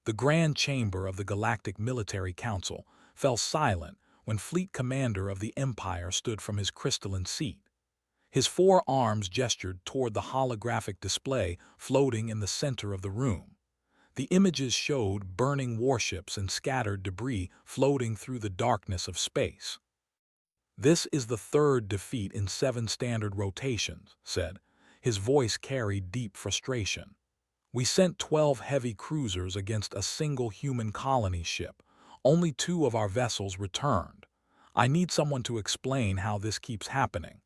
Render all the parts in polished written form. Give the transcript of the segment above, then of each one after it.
The Grand Chamber of the Galactic Military Council fell silent when Fleet Commander of the Empire stood from his crystalline seat. His four arms gestured toward the holographic display floating in the center of the room. The images showed burning warships and scattered debris floating through the darkness of space. "This is the third defeat in 7 standard rotations," said. His voice carried deep frustration. "We sent 12 heavy cruisers against a single human colony ship. Only 2 of our vessels returned. I need someone to explain how this keeps happening."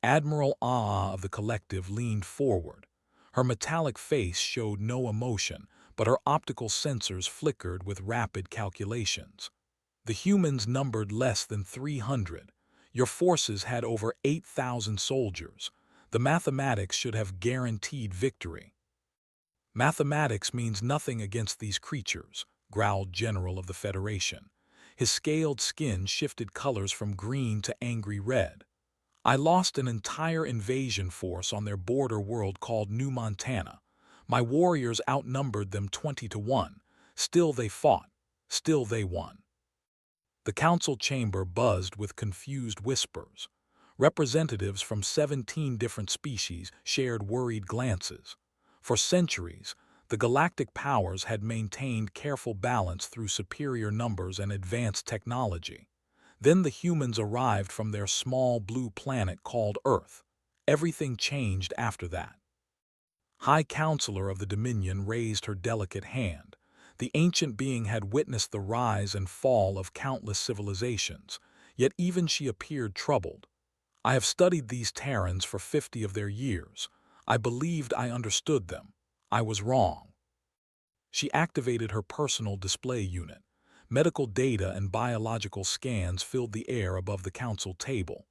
Admiral Ah of the Collective leaned forward. Her metallic face showed no emotion, but her optical sensors flickered with rapid calculations. "The humans numbered less than 300. Your forces had over 8,000 soldiers. The mathematics should have guaranteed victory." "Mathematics means nothing against these creatures," growled General of the Federation. His scaled skin shifted colors from green to angry red. "I lost an entire invasion force on their border world called New Montana. My warriors outnumbered them 20 to 1. Still they fought. Still they won." The council chamber buzzed with confused whispers. Representatives from 17 different species shared worried glances. For centuries, the galactic powers had maintained careful balance through superior numbers and advanced technology. Then the humans arrived from their small blue planet called Earth. Everything changed after that. High Counselor of the Dominion raised her delicate hand. The ancient being had witnessed the rise and fall of countless civilizations, yet even she appeared troubled. "I have studied these Terrans for 50 of their years. I believed I understood them. I was wrong." She activated her personal display unit. Medical data and biological scans filled the air above the council table.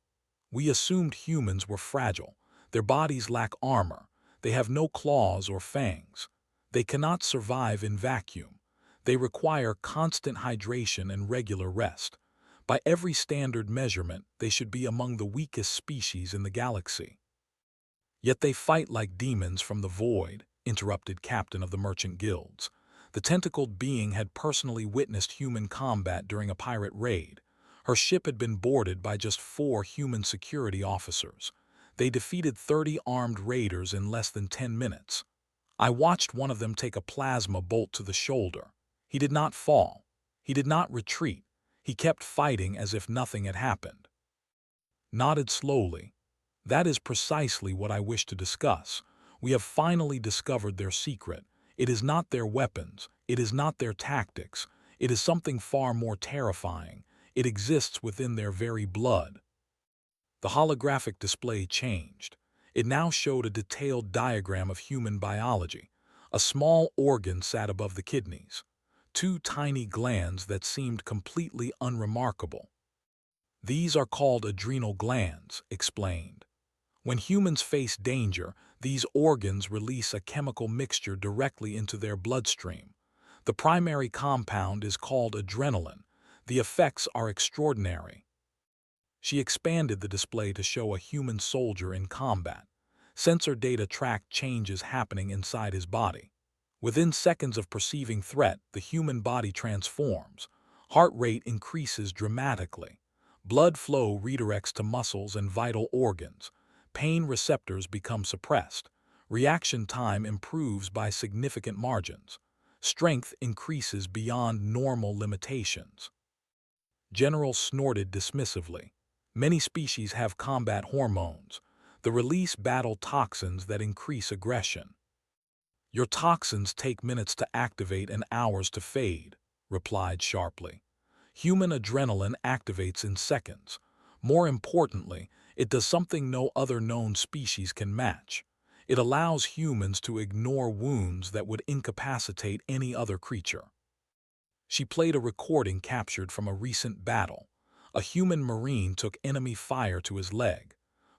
"We assumed humans were fragile. Their bodies lack armor. They have no claws or fangs. They cannot survive in vacuum. They require constant hydration and regular rest. By every standard measurement, they should be among the weakest species in the galaxy." "Yet they fight like demons from the void," interrupted Captain of the Merchant Guilds. The tentacled being had personally witnessed human combat during a pirate raid. Her ship had been boarded by just 4 human security officers. They defeated 30 armed raiders in less than 10 minutes. "I watched one of them take a plasma bolt to the shoulder. He did not fall. He did not retreat. He kept fighting as if nothing had happened." Nodded slowly. "That is precisely what I wish to discuss. We have finally discovered their secret. It is not their weapons. It is not their tactics. It is something far more terrifying. It exists within their very blood." The holographic display changed. It now showed a detailed diagram of human biology. A small organ sat above the kidneys. 2 tiny glands that seemed completely unremarkable. "These are called adrenal glands," explained. "When humans face danger, these organs release a chemical mixture directly into their bloodstream. The primary compound is called adrenaline. The effects are extraordinary." She expanded the display to show a human soldier in combat. Sensor data tracked changes happening inside his body. Within seconds of perceiving threat, the human body transforms. Heart rate increases dramatically. Blood flow redirects to muscles and vital organs. Pain receptors become suppressed. Reaction time improves by significant margins. Strength increases beyond normal limitations. General snorted dismissively. "Many species have combat hormones. The release battle toxins that increase aggression." "Your toxins take minutes to activate and hours to fade," replied sharply. "Human adrenaline activates in seconds. More importantly, it does something no other known species can match. It allows humans to ignore wounds that would incapacitate any other creature." She played a recording captured from a recent battle. A human marine took enemy fire to his leg.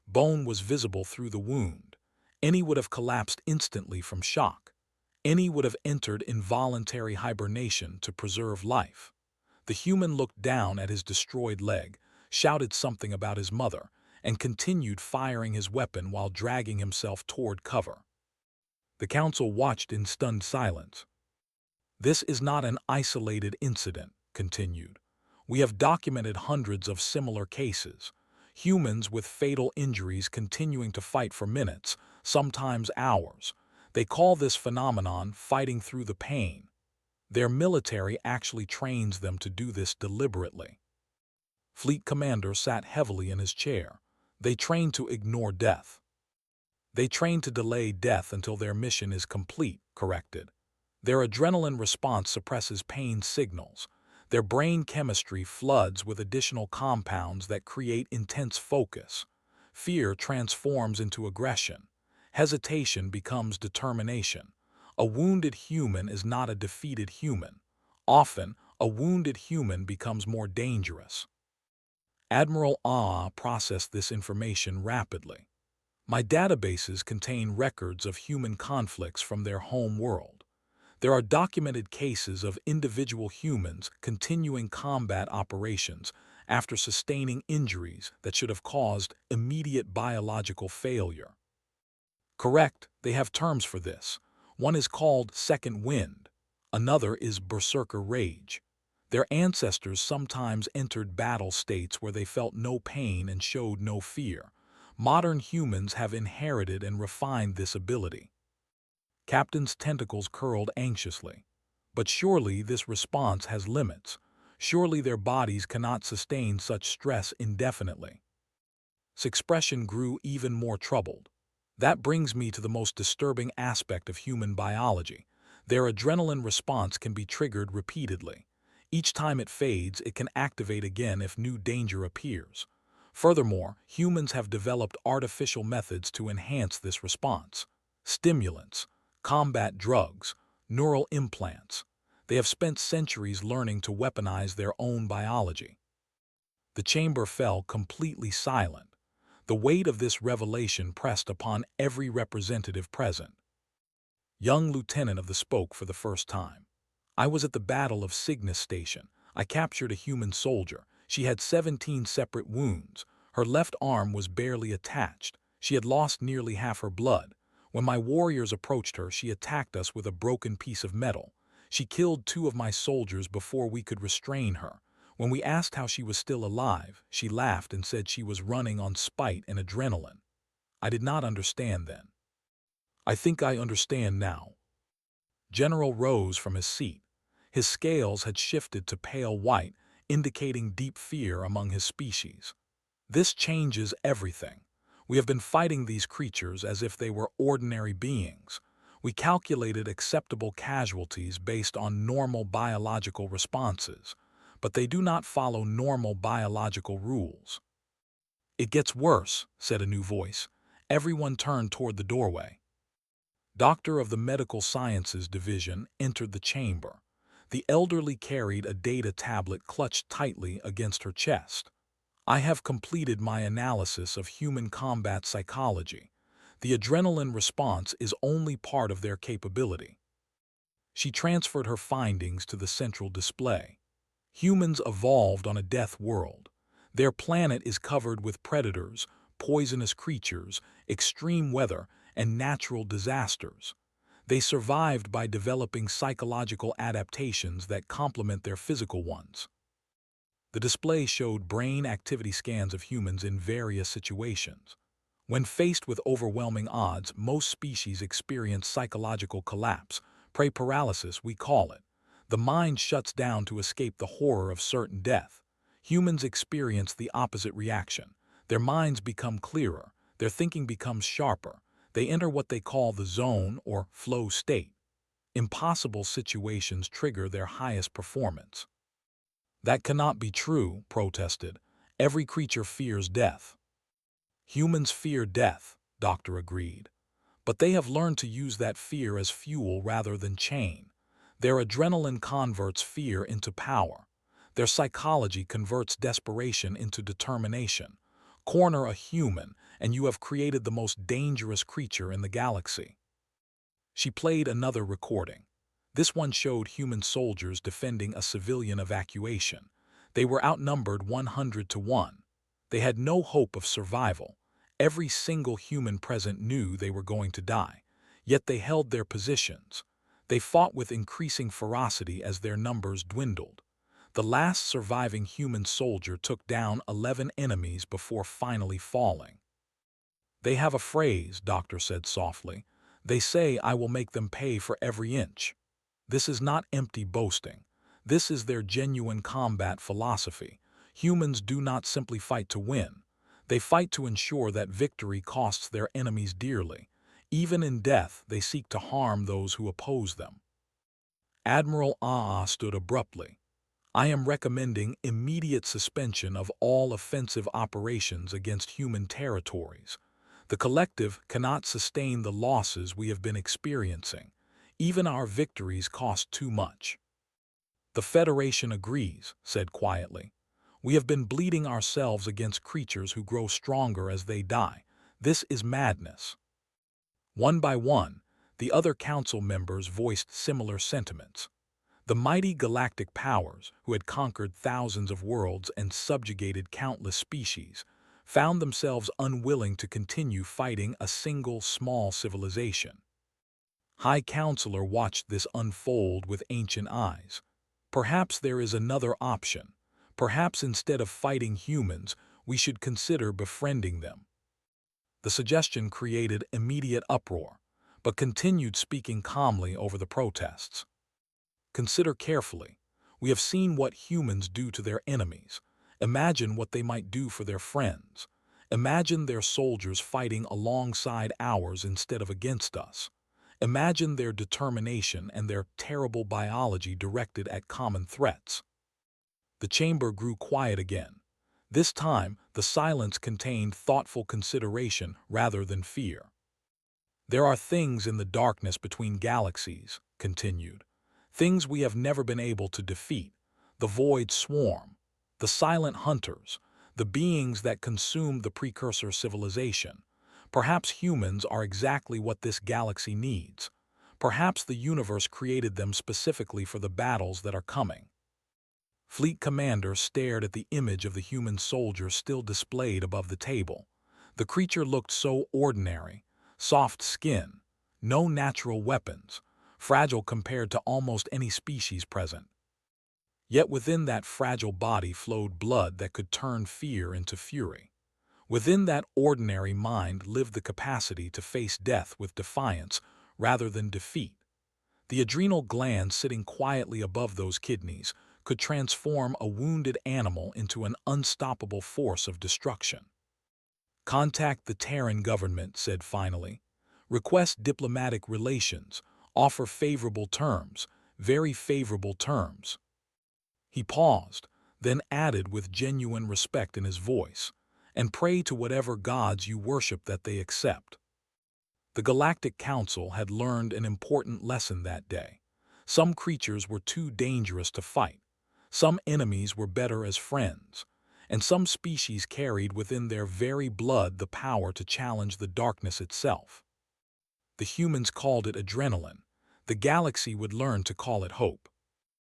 Bone was visible through the wound. Any would have collapsed instantly from shock. Any would have entered involuntary hibernation to preserve life. The human looked down at his destroyed leg, shouted something about his mother, and continued firing his weapon while dragging himself toward cover. The council watched in stunned silence. This is not an isolated incident, continued. We have documented hundreds of similar cases. Humans with fatal injuries continuing to fight for minutes, sometimes hours. They call this phenomenon fighting through the pain. Their military actually trains them to do this deliberately. Fleet Commander sat heavily in his chair. They train to ignore death. They train to delay death until their mission is complete, corrected. Their adrenaline response suppresses pain signals. Their brain chemistry floods with additional compounds that create intense focus. Fear transforms into aggression. Hesitation becomes determination. A wounded human is not a defeated human. Often, a wounded human becomes more dangerous. Admiral Ah processed this information rapidly. My databases contain records of human conflicts from their home world. There are documented cases of individual humans continuing combat operations after sustaining injuries that should have caused immediate biological failure. Correct, they have terms for this. One is called second wind. Another is berserker rage. Their ancestors sometimes entered battle states where they felt no pain and showed no fear. Modern humans have inherited and refined this ability. Captain's tentacles curled anxiously. But surely this response has limits. Surely their bodies cannot sustain such stress indefinitely. His expression grew even more troubled. That brings me to the most disturbing aspect of human biology. Their adrenaline response can be triggered repeatedly. Each time it fades, it can activate again if new danger appears. Furthermore, humans have developed artificial methods to enhance this response. Stimulants, combat drugs, neural implants. They have spent centuries learning to weaponize their own biology. The chamber fell completely silent. The weight of this revelation pressed upon every representative present. Young lieutenant of the spoke for the first time. I was at the Battle of Cygnus Station. I captured a human soldier. She had 17 separate wounds. Her left arm was barely attached. She had lost nearly half her blood. When my warriors approached her, she attacked us with a broken piece of metal. She killed 2 of my soldiers before we could restrain her. When we asked how she was still alive, she laughed and said she was running on spite and adrenaline. I did not understand then. I think I understand now. General rose from his seat. His scales had shifted to pale white, indicating deep fear among his species. This changes everything. We have been fighting these creatures as if they were ordinary beings. We calculated acceptable casualties based on normal biological responses, but they do not follow normal biological rules. It gets worse, said a new voice. Everyone turned toward the doorway. Doctor of the Medical Sciences Division entered the chamber. The elderly carried a data tablet clutched tightly against her chest. I have completed my analysis of human combat psychology. The adrenaline response is only part of their capability. She transferred her findings to the central display. Humans evolved on a death world. Their planet is covered with predators, poisonous creatures, extreme weather, and natural disasters. They survived by developing psychological adaptations that complement their physical ones. The display showed brain activity scans of humans in various situations. When faced with overwhelming odds, most species experience psychological collapse, prey paralysis we call it. The mind shuts down to escape the horror of certain death. Humans experience the opposite reaction. Their minds become clearer, their thinking becomes sharper. They enter what they call the zone or flow state. Impossible situations trigger their highest performance. That cannot be true, protested. Every creature fears death. Humans fear death, Doctor agreed. But they have learned to use that fear as fuel rather than chain. Their adrenaline converts fear into power. Their psychology converts desperation into determination. Corner a human, and you have created the most dangerous creature in the galaxy. She played another recording. This one showed human soldiers defending a civilian evacuation. They were outnumbered 100 to 1. They had no hope of survival. Every single human present knew they were going to die. Yet they held their positions. They fought with increasing ferocity as their numbers dwindled. The last surviving human soldier took down 11 enemies before finally falling. "They have a phrase," Doctor said softly. "They say I will make them pay for every inch." This is not empty boasting. This is their genuine combat philosophy. Humans do not simply fight to win. They fight to ensure that victory costs their enemies dearly. Even in death, they seek to harm those who oppose them. Admiral Ah stood abruptly. "I am recommending immediate suspension of all offensive operations against human territories. The collective cannot sustain the losses we have been experiencing. Even our victories cost too much." "The Federation agrees," said quietly. "We have been bleeding ourselves against creatures who grow stronger as they die. This is madness." One by one, the other council members voiced similar sentiments. The mighty galactic powers, who had conquered thousands of worlds and subjugated countless species, found themselves unwilling to continue fighting a single small civilization. High Counselor watched this unfold with ancient eyes. "Perhaps there is another option. Perhaps instead of fighting humans, we should consider befriending them." The suggestion created immediate uproar, but continued speaking calmly over the protests. "Consider carefully. We have seen what humans do to their enemies. Imagine what they might do for their friends. Imagine their soldiers fighting alongside ours instead of against us. Imagine their determination and their terrible biology directed at common threats." The chamber grew quiet again. This time, the silence contained thoughtful consideration rather than fear. "There are things in the darkness between galaxies," continued. "Things we have never been able to defeat. The void swarm, the silent hunters, the beings that consumed the precursor civilization. Perhaps humans are exactly what this galaxy needs. Perhaps the universe created them specifically for the battles that are coming." Fleet Commander stared at the image of the human soldier still displayed above the table. The creature looked so ordinary: soft skin, no natural weapons, fragile compared to almost any species present. Yet within that fragile body flowed blood that could turn fear into fury. Within that ordinary mind lived the capacity to face death with defiance rather than defeat. The adrenal gland sitting quietly above those kidneys could transform a wounded animal into an unstoppable force of destruction. "Contact the Terran government," said finally. "Request diplomatic relations. Offer favorable terms, very favorable terms." He paused, then added with genuine respect in his voice, "And pray to whatever gods you worship that they accept." The Galactic Council had learned an important lesson that day. Some creatures were too dangerous to fight. Some enemies were better as friends. And some species carried within their very blood the power to challenge the darkness itself. The humans called it adrenaline. The galaxy would learn to call it hope.